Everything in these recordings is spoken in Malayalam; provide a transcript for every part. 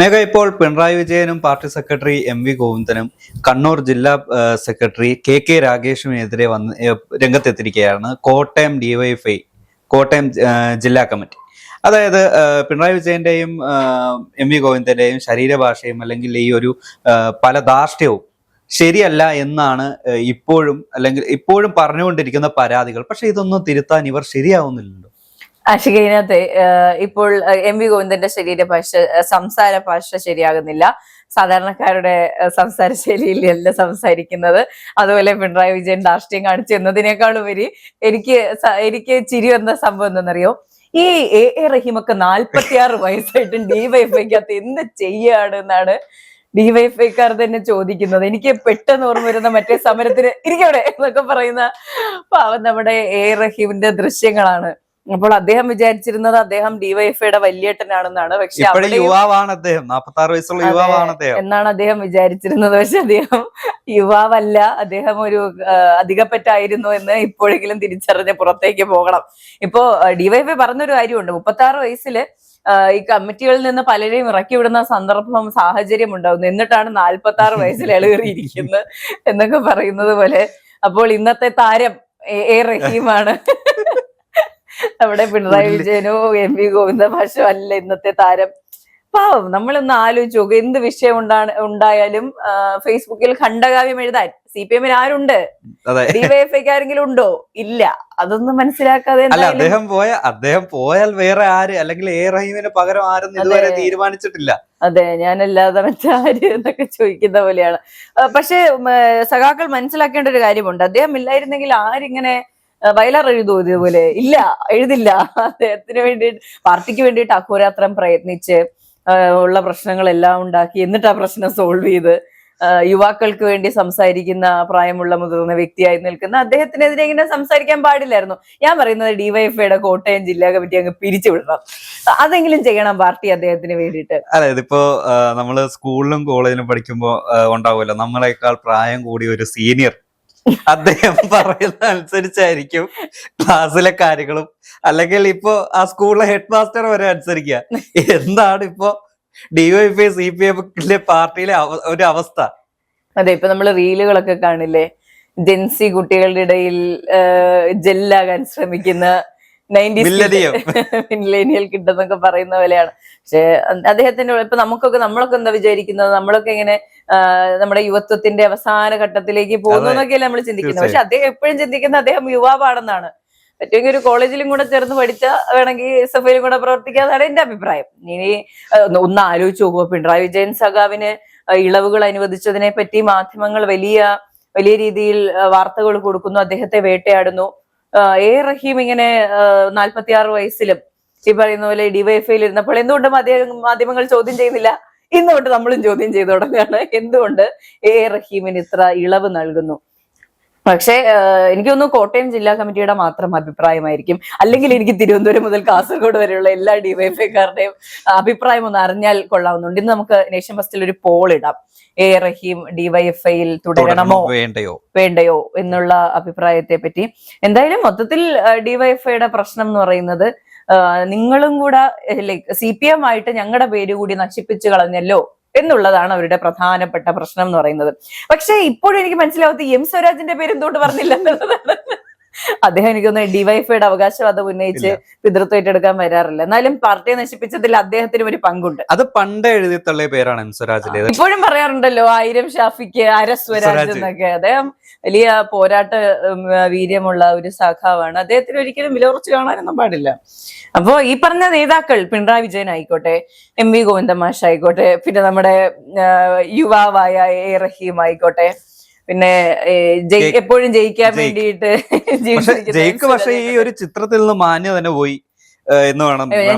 മേഘ, ഇപ്പോൾ പിണറായി വിജയനും പാർട്ടി സെക്രട്ടറി എം.വി. ഗോവിന്ദനും കണ്ണൂർ ജില്ലാ സെക്രട്ടറി കെ രാഗേഷിനുമെതിരെ രംഗത്തെത്തിയിരിക്കുകയാണ് കോട്ടയം ഡിവൈഎഫ്ഐ കോട്ടയം ജില്ലാ കമ്മിറ്റി. അതായത് പിണറായി വിജയന്റെയും എം.വി. ഗോവിന്ദന്റെയും ശരീരഭാഷയും അല്ലെങ്കിൽ ഈ ഒരു പല ധാർഷ്ട്യവും ശരിയല്ല എന്നാണ് ഇപ്പോഴും പറഞ്ഞുകൊണ്ടിരിക്കുന്ന പരാതികൾ. പക്ഷെ ഇതൊന്നും തിരുത്താൻ ഇവർ ശരിയാവുന്നില്ലല്ലോ. ആഷിക, ഇതിനകത്ത് ഇപ്പോൾ എം.വി. ഗോവിന്ദന്റെ ശരീരഭാഷ, സംസാര ഭാഷ ശരിയാകുന്നില്ല. സാധാരണക്കാരുടെ സംസാര ശൈലിയിലല്ല സംസാരിക്കുന്നത്. അതുപോലെ പിണറായി വിജയൻ രാഷ്ട്രീയം കാണിച്ചു എന്നതിനേക്കാളുപരി എനിക്ക് ചിരി വന്ന സംഭവം എന്താണെന്നറിയോ? ഈ എ റഹീമൊക്കെ 46 വയസ്സായിട്ടും ഡിവൈഎഫ്ഐക്കകത്ത് എന്ത് ചെയ്യാണ് എന്നാണ് ഡിവൈഎഫ്ഐക്കാർ തന്നെ ചോദിക്കുന്നത്. എനിക്ക് പെട്ടെന്ന് ഓർമ്മ വരുന്ന മറ്റേ സമരത്തിന് ഇരിക്കവിടെ എന്നൊക്കെ പറയുന്ന പാവം നമ്മുടെ എ റഹീമിന്റെ ദൃശ്യങ്ങളാണ്. അപ്പോൾ അദ്ദേഹം വിചാരിച്ചിരുന്നത് അദ്ദേഹം ഡിവൈഎഫ്ഐയുടെ വലിയേട്ടനാണെന്നാണ്. പക്ഷെ എന്നാണ് അദ്ദേഹം വിചാരിച്ചിരുന്നത്. പക്ഷെ അദ്ദേഹം യുവാവല്ല, അദ്ദേഹം ഒരു അധികപ്പറ്റായിരുന്നു എന്ന് ഇപ്പോഴെങ്കിലും തിരിച്ചറിഞ്ഞ് പുറത്തേക്ക് പോകണം. ഇപ്പോ ഡിവൈഎഫ്ഐ പറഞ്ഞൊരു കാര്യമുണ്ട്, 36 വയസ്സില് ഈ കമ്മിറ്റികളിൽ നിന്ന് പലരെയും ഇറക്കി വിടുന്ന സന്ദർഭം, സാഹചര്യം ഉണ്ടാവുന്നു, എന്നിട്ടാണ് 46 വയസ്സിൽ ഇളകേറിയിരിക്കുന്നത് എന്നൊക്കെ പറയുന്നത് പോലെ. അപ്പോൾ ഇന്നത്തെ താരം എ റഹീമാണ്. നമ്മുടെ പിണറായി വിജയനോ എം.വി. ഗോവിന്ദ ഭാഷയോ അല്ല ഇന്നത്തെ താരം. പാവം, നമ്മളൊന്ന് ആലോചിച്ച് നോക്കും. എന്ത് വിഷയം ഉണ്ടായാലും ഫേസ്ബുക്കിൽ ഖണ്ഡകാവ്യം എഴുതാൻ CPM-ന് ആരുണ്ട്? ഡിവൈഎഫ്ഐക്ക് ആരെങ്കിലും ഉണ്ടോ? ഇല്ല. അതൊന്നും മനസ്സിലാക്കാതെ അദ്ദേഹം പോയാൽ വേറെ ആര്, അല്ലെങ്കിൽ എ റഹീമിന് പകരം ആരെന്ന് ഇതുവരെ തീരുമാനിച്ചിട്ടില്ല. അതെ, ഞാനല്ലാതെ മറ്റാര് എന്നൊക്കെ ചോദിക്കുന്ന പോലെയാണ്. പക്ഷെ സഖാക്കൾ മനസ്സിലാക്കേണ്ട ഒരു കാര്യമുണ്ട്, അദ്ദേഹം ഇല്ലായിരുന്നെങ്കിൽ ആരിങ്ങനെ വയലാർ എഴുതുമോ ഇതുപോലെ? ഇല്ല, എഴുതില്ല. അദ്ദേഹത്തിന് വേണ്ടിയിട്ട്, പാർട്ടിക്ക് വേണ്ടിയിട്ട് അഹോരാത്രം പ്രയത്നിച്ച് ഉള്ള പ്രശ്നങ്ങളെല്ലാം ഉണ്ടാക്കി, എന്നിട്ട് ആ പ്രശ്നം സോൾവ് ചെയ്ത് യുവാക്കൾക്ക് വേണ്ടി സംസാരിക്കുന്ന പ്രായമുള്ള മുതിർന്ന വ്യക്തിയായി നിൽക്കുന്ന അദ്ദേഹത്തിനെതിരെ ഇങ്ങനെ സംസാരിക്കാൻ പാടില്ലായിരുന്നു. ഞാൻ പറയുന്നത് ഡിവൈഎഫ്ഐയുടെ കോട്ടയം ജില്ലാ കമ്മിറ്റി അങ്ങ് പിരിച്ചുവിടണം. അതെങ്കിലും ചെയ്യണം പാർട്ടി അദ്ദേഹത്തിന് വേണ്ടിയിട്ട്. അതെ, ഇതിപ്പോ നമ്മള് സ്കൂളിലും കോളേജിലും പഠിക്കുമ്പോ ഉണ്ടാവുമല്ലോ, നമ്മളെക്കാൾ പ്രായം കൂടി ഒരു സീനിയർ, അദ്ദേഹം പറയുന്ന അനുസരിച്ചായിരിക്കും ക്ലാസ്സിലെ കാര്യങ്ങളും, അല്ലെങ്കിൽ ഇപ്പോ ആ സ്കൂളിലെ ഹെഡ് മാസ്റ്റർ വരെ അനുസരിക്കുക. എന്താണ് ഇപ്പോ ഡിവൈഎഫ്ഐ CPM പാർട്ടിയിലെ ഒരു അവസ്ഥ? അതെ, ഇപ്പൊ നമ്മള് റീലുകളൊക്കെ കാണില്ലേ, ജെൻസി കുട്ടികളുടെ ഇടയിൽ ജെല്ലാകാൻ ശ്രമിക്കുന്ന 90s മില്ലേനിയൽ കിഡെന്നൊക്കെ പറയുന്ന പോലെയാണ്. പക്ഷെ അദ്ദേഹത്തിന്റെ ഇപ്പൊ നമ്മളൊക്കെ എന്താ വിചാരിക്കുന്നത്, നമ്മളൊക്കെ ഇങ്ങനെ നമ്മുടെ യുവത്വത്തിന്റെ അവസാന ഘട്ടത്തിലേക്ക് പോകുന്നു എന്നൊക്കെയല്ലേ നമ്മൾ ചിന്തിക്കുന്നത്. പക്ഷെ അദ്ദേഹം എപ്പോഴും ചിന്തിക്കുന്നത് അദ്ദേഹം യുവാവാണെന്നാണ്. പറ്റുമെങ്കിൽ ഒരു കോളേജിലും കൂടെ ചേർന്ന് പഠിച്ച, വേണമെങ്കിൽ SFIയിലും കൂടെ പ്രവർത്തിക്കാന്നാണ് എന്റെ അഭിപ്രായം. ഇനി ഒന്ന് ആലോചിച്ച് നോക്കുമ്പോ, പിണറായി വിജയൻ സഖാവിന് ഇളവുകൾ അനുവദിച്ചതിനെ പറ്റി മാധ്യമങ്ങൾ വലിയ രീതിയിൽ വാർത്തകൾ കൊടുക്കുന്നു, അദ്ദേഹത്തെ വേട്ടയാടുന്നു. എ റഹീം ഇങ്ങനെ 46 വയസ്സിലും ഈ പറയുന്ന പോലെ ഡിവൈഎഫ്ഐയിൽ ഇരുന്നപ്പോൾ എന്തുകൊണ്ട് മാധ്യമങ്ങൾ ചോദ്യം ചെയ്യുന്നില്ല? ഇന്നുകൊണ്ട് നമ്മളും ചോദ്യം ചെയ്തു തുടങ്ങുകയാണ്, എന്തുകൊണ്ട് എ റഹീമിന് ഇത്ര ഇളവ് നൽകുന്നു. പക്ഷെ എനിക്ക് തോന്നുന്നു കോട്ടയം ജില്ലാ കമ്മിറ്റിയുടെ മാത്രം അഭിപ്രായമായിരിക്കും. അല്ലെങ്കിൽ എനിക്ക് തിരുവനന്തപുരം മുതൽ കാസർഗോഡ് വരെയുള്ള എല്ലാ ഡിവൈഎഫ്ഐക്കാരുടെയും അഭിപ്രായം ഒന്ന് അറിഞ്ഞാൽ കൊള്ളാവുന്നുണ്ട്. ഇന്ന് നമുക്ക് നേഷൻ ഫസ്റ്റിൽ ഒരു പോൾ ഇടാം, എ റഹീം ഡിവൈഎഫ്ഐയിൽ തുടരണമോ വേണ്ടയോ എന്നുള്ള അഭിപ്രായത്തെ പറ്റി. എന്തായാലും മൊത്തത്തിൽ ഡിവൈഎഫ്ഐയുടെ പ്രശ്നം എന്ന് പറയുന്നത്, നിങ്ങളും കൂടെ CPM ആയിട്ട് ഞങ്ങളുടെ പേര് കൂടി നശിപ്പിച്ചു കളഞ്ഞല്ലോ എന്നുള്ളതാണ് അവരുടെ പ്രധാനപ്പെട്ട പ്രശ്നം എന്ന് പറയുന്നത്. പക്ഷെ ഇപ്പോഴും എനിക്ക് മനസ്സിലാവാത്ത എം സ്വരാജിന്റെ പേര് എന്തുകൊണ്ട് പറഞ്ഞില്ല എന്നുള്ളതാണ്. അദ്ദേഹം എനിക്കൊന്ന് ഡിവൈഎഫ്ഐയുടെ അവകാശവാദം ഉന്നയിച്ച് പിതൃത്വം ഏറ്റെടുക്കാൻ വരാറില്ല. എന്നാലും പാർട്ടിയെ നശിപ്പിച്ചതിൽ അദ്ദേഹത്തിനും ഒരു പങ്കുണ്ട്. അത് പണ്ട് എഴുതി തള്ളിയ പേരാണ് എം സ്വരാജിലെ. ഇപ്പോഴും പറയാറുണ്ടല്ലോ 1000 ഷാഫിക്ക് അര സ്വരാജ് എന്നൊക്കെ. അദ്ദേഹം വലിയ പോരാട്ട വീര്യമുള്ള ഒരു സഖാവാണ്. അദ്ദേഹത്തിന് ഒരിക്കലും വിലകുറച്ച് കാണാനൊന്നും പാടില്ല. അപ്പോ ഈ പറഞ്ഞ നേതാക്കൾ, പിണറായി വിജയൻ ആയിക്കോട്ടെ, എം.വി. ഗോവിന്ദ മാഷ് ആയിക്കോട്ടെ, പിന്നെ നമ്മുടെ യുവാവായ എ റഹീം ആയിക്കോട്ടെ, പിന്നെ എപ്പോഴും ജയിക്കാൻ വേണ്ടിയിട്ട് പക്ഷേ ഈ ഒരു ചിത്രത്തിൽ നിന്ന് മാന്യ തന്നെ പോയി എന്ന് വേണം.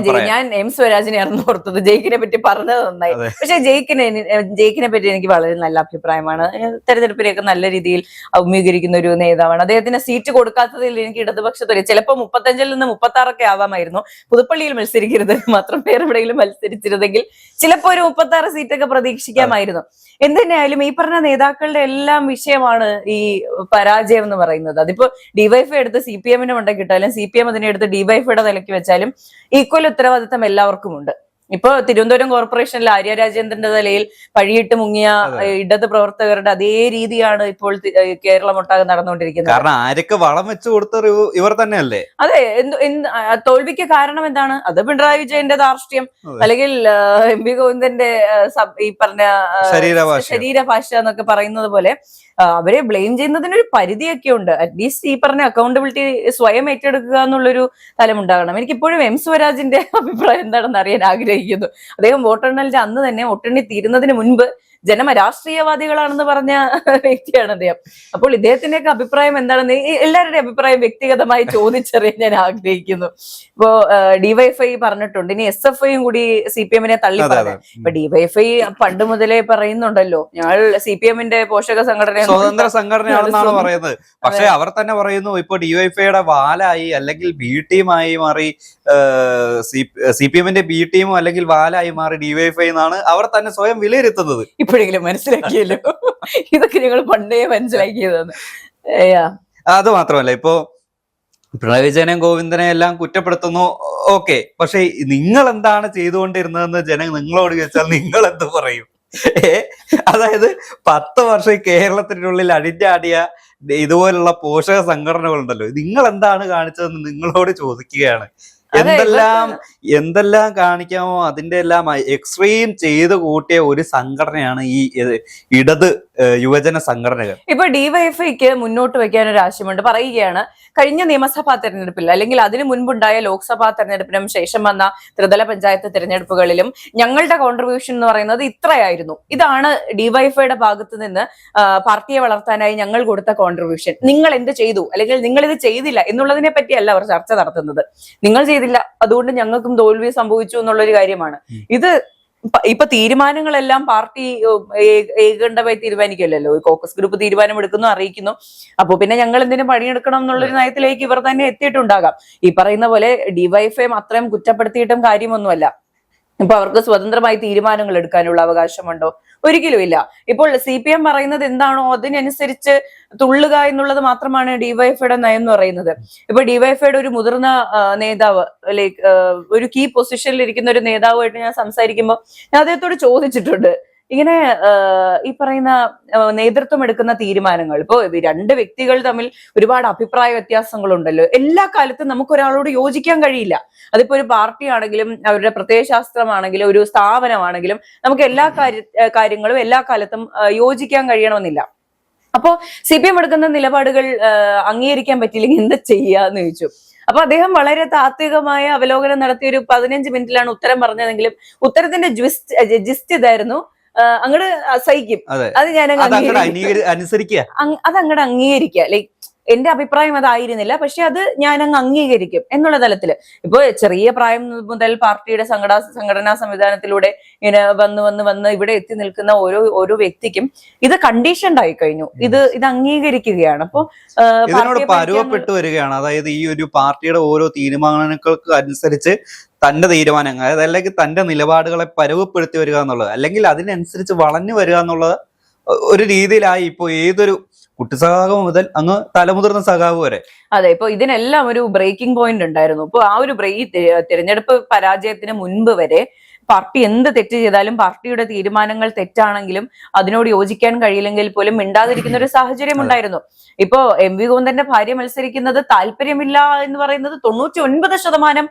ഞാൻ എം സ്വരാജിനെ ആയിരുന്നു ഓർത്തത്. ജയിക്കിനെ പറ്റി പറഞ്ഞത് നന്നായി. പക്ഷെ ജയിക്കിനെ പറ്റി എനിക്ക് വളരെ നല്ല അഭിപ്രായമാണ്. തെരഞ്ഞെടുപ്പിനെയൊക്കെ നല്ല രീതിയിൽ ഔദ്യോഗികരിക്കുന്ന ഒരു നേതാവാണ്. അദ്ദേഹത്തിന് സീറ്റ് കൊടുക്കാത്തതിൽ എനിക്ക് ഇടതുപക്ഷത്തിൽ ചിലപ്പോൾ 35-ൽ നിന്ന് 36 ആവാമായിരുന്നു. പുതുപ്പള്ളിയിൽ മത്സരിക്കരുത്, മാത്രം പേരെവിടെയെങ്കിലും മത്സരിച്ചിരുന്നെങ്കിൽ ചിലപ്പോ ഒരു 36 സീറ്റൊക്കെ പ്രതീക്ഷിക്കാമായിരുന്നു. എന്തുതന്നെയായാലും ഈ പറഞ്ഞ നേതാക്കളുടെ എല്ലാം വിഷയമാണ് ഈ പരാജയം എന്ന് പറയുന്നത്. അതിപ്പോ ഡിവൈഎഫ്ഐ എടുത്ത് CPM-ന് കൊണ്ടേ കിട്ടാലും CPM അതിനെ എടുത്ത് ഡിവൈഎഫ്ഐയുടെ നിലയ്ക്ക് വെച്ചാലും ഈക്വൽ ഉത്തരവാദിത്തം എല്ലാവർക്കും ഉണ്ട്. ഇപ്പൊ തിരുവനന്തപുരം കോർപ്പറേഷനിൽ ആര്യ രാജേന്ദ്രന്റെ തലയിൽ പഴിയിട്ട് മുങ്ങിയ ഇടത് പ്രവർത്തകരുടെ അതേ രീതിയാണ് ഇപ്പോൾ കേരളമൊട്ടാകെ നടന്നുകൊണ്ടിരിക്കുന്നത്. കാരണം ആരൊക്കെ വളം വെച്ചു കൊടുത്തത് ഇവർ തന്നെയല്ലേ. അതെ, തോൽവിക്ക് കാരണം എന്താണ്? അത് പിണറായി വിജയന്റെ ധാർഷ്ട്യം, അല്ലെങ്കിൽ എം.വി. ഗോവിന്ദന്റെ ഈ പറഞ്ഞ ശരീരഭാഷ എന്നൊക്കെ പറയുന്നത് പോലെ അവരെ ബ്ലെയിം ചെയ്യുന്നതിനൊരു പരിധിയൊക്കെ ഉണ്ട്. അറ്റ്ലീസ്റ്റ് ഈ പറഞ്ഞ അക്കൗണ്ടബിലിറ്റി സ്വയം ഏറ്റെടുക്കുക എന്നുള്ളൊരു തലമുണ്ടാകണം. എനിക്കിപ്പോഴും എം സ്വരാജിന്റെ അഭിപ്രായം എന്താണെന്ന് അറിയാൻ ആഗ്രഹിക്കുന്നു. അദ്ദേഹം വോട്ടെണ്ണലിന്റെ അന്ന് തന്നെ വോട്ടെണ്ണി തീരുന്നതിന് മുൻപ് ജനമ രാഷ്ട്രീയവാദികളാണെന്ന് പറഞ്ഞ വ്യക്തിയാണ് അദ്ദേഹം. അപ്പോൾ ഇദ്ദേഹത്തിന്റെയൊക്കെ അഭിപ്രായം എന്താണെന്ന് എല്ലാവരുടെയും അഭിപ്രായം വ്യക്തിഗതമായി ചോദിച്ചറിയാൻ ഞാൻ ആഗ്രഹിക്കുന്നു. ഇപ്പോ ഡിവൈഎഫ്ഐ പറഞ്ഞിട്ടുണ്ട്, ഇനി SFIയും കൂടി CPM-നെ തള്ളി പറയാം. ഇപ്പൊ ഡിവൈഎഫ്ഐ പണ്ട് മുതലേ പറയുന്നുണ്ടല്ലോ, ഞങ്ങൾ CPM-ന്റെ പോഷക സംഘടന സ്വതന്ത്ര സംഘടനയാണെന്നാണ് പറയുന്നത്. പക്ഷെ അവർ തന്നെ പറയുന്നു ഇപ്പൊ ഡിവൈഎഫ്ഐയുടെ വാലായി അല്ലെങ്കിൽ ബി ടീമായി മാറി, CPM-ന്റെ ബി ടീമോ അല്ലെങ്കിൽ വാലായി മാറി ഡിവൈഎഫ്ഐ എന്നാണ് അവർ തന്നെ സ്വയം വിലയിരുത്തുന്നത്. ഇപ്പോഴെങ്കിലും മനസ്സിലാക്കിയല്ലോ, ഇതൊക്കെ ഞങ്ങൾ പണ്ടേ മനസ്സിലാക്കിയതാണ്. അത് മാത്രമല്ല, ഇപ്പോ പിണറായി വിജയനെയും ഗോവിന്ദനെ എല്ലാം കുറ്റപ്പെടുത്തുന്നു, ഓക്കെ. പക്ഷെ നിങ്ങൾ എന്താണ് ചെയ്തുകൊണ്ടിരുന്നതെന്ന് ജനം നിങ്ങളോട് ചോദിച്ചാൽ നിങ്ങൾ എന്ത് പറയും? അതായത് 10 വർഷം കേരളത്തിനുള്ളിൽ അടിഞ്ഞാടിയ ഇതുപോലുള്ള പോഷക സംഘടനകളുണ്ടല്ലോ, നിങ്ങൾ എന്താണ് കാണിച്ചതെന്ന് നിങ്ങളോട് ചോദിക്കുകയാണ്. എന്തെല്ലാം കാണിക്കാമോ അതിന്റെ എല്ലാം എക്സ്ട്രീം ചെയ്ത് കൂട്ടിയ ഒരു സംഘടനയാണ് ഈ ഇടത് യുവജന സംഘടനകൾ. ഇപ്പൊ ഡിവൈഎഫ്ഐക്ക് മുന്നോട്ട് വെക്കാൻ ഒരു ആശയമുണ്ട്. പറയുകയാണ്, കഴിഞ്ഞ നിയമസഭാ തെരഞ്ഞെടുപ്പിൽ അല്ലെങ്കിൽ അതിനു മുൻപുണ്ടായ ലോക്സഭാ തെരഞ്ഞെടുപ്പിനും ശേഷം വന്ന ത്രിതല പഞ്ചായത്ത് തെരഞ്ഞെടുപ്പുകളിലും ഞങ്ങളുടെ കോൺട്രിബ്യൂഷൻ എന്ന് പറയുന്നത് ഇത്രയായിരുന്നു. ഇതാണ് ഡിവൈഎഫ്ഐയുടെ ഭാഗത്ത് നിന്ന് പാർട്ടിയെ വളർത്താനായി ഞങ്ങൾ കൊടുത്ത കോൺട്രിബ്യൂഷൻ. നിങ്ങൾ എന്ത് ചെയ്തു അല്ലെങ്കിൽ നിങ്ങൾ ഇത് ചെയ്തില്ല എന്നുള്ളതിനെ പറ്റിയല്ല അവർ ചർച്ച നടത്തുന്നത്. നിങ്ങൾ ചെയ്തില്ല, അതുകൊണ്ട് ഞങ്ങൾക്കും തോൽവി സംഭവിച്ചു എന്നുള്ളൊരു കാര്യമാണ് ഇത്. ഇപ്പൊ തീരുമാനങ്ങളെല്ലാം പാർട്ടി ഏകണ്ഠമായി തീരുമാനിക്കില്ലല്ലോ, ഒരു കോക്കസ് ഗ്രൂപ്പ് തീരുമാനമെടുക്കുന്നു, അറിയിക്കുന്നു. അപ്പൊ പിന്നെ ഞങ്ങൾ എന്തിനും പണിയെടുക്കണം എന്നുള്ളൊരു നയത്തിലേക്ക് ഇവർ തന്നെ എത്തിയിട്ടുണ്ടാകാം. ഈ പറയുന്ന പോലെ ഡിവൈഎഫ്ഐ അത്രയും കുറ്റപ്പെടുത്തിയിട്ടും കാര്യമൊന്നുമല്ല. ഇപ്പൊ അവർക്ക് സ്വതന്ത്രമായി തീരുമാനങ്ങൾ എടുക്കാനുള്ള അവകാശമുണ്ടോ? ഒരിക്കലും ഇല്ല. ഇപ്പോൾ CPM പറയുന്നത് എന്താണോ അതിനനുസരിച്ച് തുള്ളുക എന്നുള്ളത് മാത്രമാണ് ഡിവൈഎഫ്ഐയുടെ നയം എന്ന് പറയുന്നത്. ഇപ്പൊ ഡിവൈഎഫ്ഐയുടെ ഒരു മുതിർന്ന നേതാവ്, ലൈക്ക് ഒരു കീ പൊസിഷനിൽ ഇരിക്കുന്ന ഒരു നേതാവുമായിട്ട് ഞാൻ സംസാരിക്കുമ്പോൾ ഞാൻ അദ്ദേഹത്തോട് ചോദിച്ചിട്ടുണ്ട്, ഇങ്ങനെ ഈ പറയുന്ന നേതൃത്വം എടുക്കുന്ന തീരുമാനങ്ങൾ, ഇപ്പോ രണ്ട് വ്യക്തികൾ തമ്മിൽ ഒരുപാട് അഭിപ്രായ വ്യത്യാസങ്ങളുണ്ടല്ലോ, എല്ലാ കാലത്തും നമുക്ക് ഒരാളോട് യോജിക്കാൻ കഴിയില്ല. അതിപ്പോ ഒരു പാർട്ടി ആണെങ്കിലും അവരുടെ പ്രത്യയശാസ്ത്രമാണെങ്കിലും ഒരു സ്ഥാപനമാണെങ്കിലും നമുക്ക് എല്ലാ കാര്യങ്ങളും എല്ലാ കാലത്തും യോജിക്കാൻ കഴിയണമെന്നില്ല. അപ്പോ CPM എടുക്കുന്ന നിലപാടുകൾ അംഗീകരിക്കാൻ പറ്റില്ലെങ്കിൽ എന്താ ചെയ്യാന്ന് ചോദിച്ചു. അപ്പൊ അദ്ദേഹം വളരെ താത്വികമായ അവലോകനം നടത്തിയ ഒരു 15 മിനിറ്റിലാണ് ഉത്തരം പറഞ്ഞതെങ്കിലും ഉത്തരത്തിന്റെ ജിസ്റ്റ് ഇതായിരുന്നു, അങ്ങോട്ട് സഹിക്കും, അത് ഞാൻ അനുസരിക്കുക, അത് അങ്ങോട്ട് അംഗീകരിക്കുക. ലൈക്ക് എന്റെ അഭിപ്രായം അതായിരുന്നില്ല, പക്ഷെ അത് ഞാൻ അങ്ങ് അംഗീകരിക്കും എന്നുള്ള തലത്തില്. ഇപ്പൊ ചെറിയ പ്രായം മുതൽ പാർട്ടിയുടെ സംഘടനാ സംവിധാനത്തിലൂടെ ഇങ്ങനെ വന്ന് ഇവിടെ എത്തി നിൽക്കുന്ന ഓരോ വ്യക്തിക്കും ഇത് കണ്ടീഷൻഡ് ആയി കഴിഞ്ഞു, ഇത് അംഗീകരിക്കുകയാണ്. അപ്പൊ ഇതിനോട് പരുവപ്പെട്ടു വരികയാണ്. അതായത് ഈ ഒരു പാർട്ടിയുടെ ഓരോ തീരുമാനങ്ങൾക്ക് അനുസരിച്ച് തന്റെ തീരുമാനങ്ങൾ, അതായത് അല്ലെങ്കിൽ തന്റെ നിലപാടുകളെ പരുവപ്പെടുത്തി വരിക എന്നുള്ളത്, അല്ലെങ്കിൽ അതിനനുസരിച്ച് വളഞ്ഞു വരിക എന്നുള്ളത് ഒരു രീതിയിലായി ഇപ്പൊ ഏതൊരു കുട്ടി സഖാവ് മുതൽ അങ്ങ് തലമുതിർന്ന സഖാവ് വരെ. അതെ, ഇപ്പൊ ഇതിനെല്ലാം ഒരു ബ്രേക്കിംഗ് പോയിന്റ് ഉണ്ടായിരുന്നു. ഇപ്പൊ ആ ഒരു തിരഞ്ഞെടുപ്പ് പരാജയത്തിന് മുൻപ് വരെ പാർട്ടി എന്ത് തെറ്റ് ചെയ്താലും, പാർട്ടിയുടെ തീരുമാനങ്ങൾ തെറ്റാണെങ്കിലും അതിനോട് യോജിക്കാൻ കഴിയില്ലെങ്കിൽ പോലും മിണ്ടാതിരിക്കുന്ന ഒരു സാഹചര്യം ഉണ്ടായിരുന്നു. ഇപ്പോ എം.വി. ഗോവിന്ദന്റെ ഭാര്യ മത്സരിക്കുന്നത് താല്പര്യമില്ല എന്ന് പറയുന്നത് 99%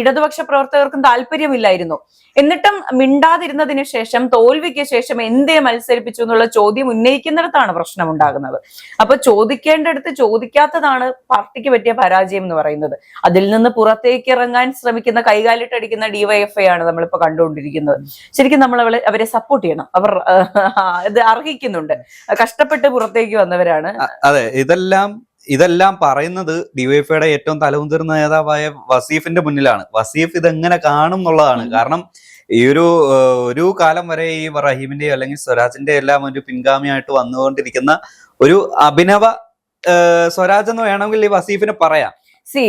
ഇടതുപക്ഷ പ്രവർത്തകർക്കും താല്പര്യമില്ലായിരുന്നു. എന്നിട്ടും മിണ്ടാതിരുന്നതിന് ശേഷം, തോൽവിക്ക് ശേഷം എന്തിനെ മത്സരിപ്പിച്ചു എന്നുള്ള ചോദ്യം ഉന്നയിക്കുന്നിടത്താണ് പ്രശ്നം ഉണ്ടാകുന്നത്. അപ്പൊ ചോദിക്കേണ്ടടുത്ത് ചോദിക്കാത്തതാണ് പാർട്ടിക്ക് പറ്റിയ പരാജയം എന്ന് പറയുന്നത്. അതിൽ നിന്ന് പുറത്തേക്ക് ഇറങ്ങാൻ ശ്രമിക്കുന്ന, കൈകാലിട്ടടിക്കുന്ന ഡിവൈഎഫ്ഐ ആണ് നമ്മളിപ്പോ കണ്ടുകൊണ്ടിരിക്കുന്നത്. ശരിക്കും നമ്മൾ അവരെ സപ്പോർട്ട് ചെയ്യണം. അവർ ഇത് അർഹിക്കുന്നുണ്ട്, കഷ്ടപ്പെട്ട് പുറത്തേക്ക് വന്നവരാണ്. അതെ, ഇതെല്ലാം പറയുന്നത് ഡിവൈഎഫ്ഐയുടെ ഏറ്റവും തലമുതിർന്ന നേതാവായ വസീഫിന്റെ മുന്നിലാണ്. വസീഫ് ഇതെങ്ങനെ കാണും എന്നുള്ളതാണ്. കാരണം ഈ ഒരു കാലം വരെ ഈ റഹീമിന്റെയോ അല്ലെങ്കിൽ സ്വരാജിന്റെ എല്ലാം ഒരു പിൻഗാമിയായിട്ട് വന്നുകൊണ്ടിരിക്കുന്ന ഒരു അഭിനവ സ്വരാജ് എന്ന് വേണമെങ്കിൽ ഈ വസീഫിന് പറയാം.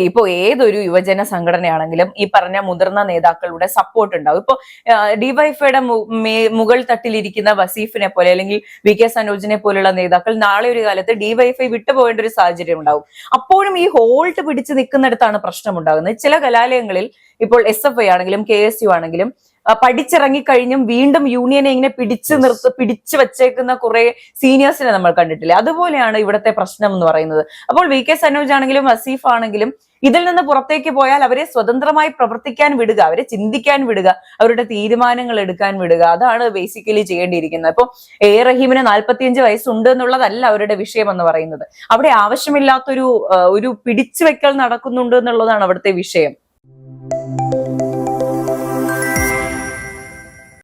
ഇപ്പൊ ഏതൊരു യുവജന സംഘടനയാണെങ്കിലും ഈ പറഞ്ഞ മുതിർന്ന നേതാക്കളുടെ സപ്പോർട്ട് ഉണ്ടാവും. ഇപ്പൊ ഡിവൈഎഫ്ഐയുടെ മുകൾ തട്ടിലിരിക്കുന്ന വസീഫിനെ പോലെ അല്ലെങ്കിൽ വി.കെ. സനോജിനെ പോലുള്ള നേതാക്കൾ നാളെ ഒരു കാലത്ത് ഡിവൈഎഫ്ഐ വിട്ടുപോകേണ്ട ഒരു സാഹചര്യം ഉണ്ടാവും. അപ്പോഴും ഈ ഹോൾട്ട് പിടിച്ച് നിൽക്കുന്നിടത്താണ് പ്രശ്നം ഉണ്ടാകുന്നത്. ചില കലാലയങ്ങളിൽ ഇപ്പോൾ SFI ആണെങ്കിലും KSU ആണെങ്കിലും പഠിച്ചിറങ്ങിക്കഴിഞ്ഞും വീണ്ടും യൂണിയനെ ഇങ്ങനെ പിടിച്ചു വച്ചേക്കുന്ന കുറെ സീനിയേഴ്സിനെ നമ്മൾ കണ്ടിട്ടില്ലേ? അതുപോലെയാണ് ഇവിടുത്തെ പ്രശ്നം എന്ന് പറയുന്നത്. അപ്പോൾ VK സനോജ് ആണെങ്കിലും വസീഫ് ആണെങ്കിലും ഇതിൽ നിന്ന് പുറത്തേക്ക് പോയാൽ അവരെ സ്വതന്ത്രമായി പ്രവർത്തിക്കാൻ വിടുക, അവരെ ചിന്തിക്കാൻ വിടുക, അവരുടെ തീരുമാനങ്ങൾ എടുക്കാൻ വിടുക. അതാണ് ബേസിക്കലി ചെയ്യേണ്ടിയിരിക്കുന്നത്. ഇപ്പൊ റഹീമിന് 45 വയസ്സുണ്ട് എന്നുള്ളതല്ല അവരുടെ വിഷയം എന്ന് പറയുന്നത്. അവിടെ ആവശ്യമില്ലാത്തൊരു പിടിച്ചുവെക്കൽ നടക്കുന്നുണ്ട് എന്നുള്ളതാണ് അവിടുത്തെ വിഷയം.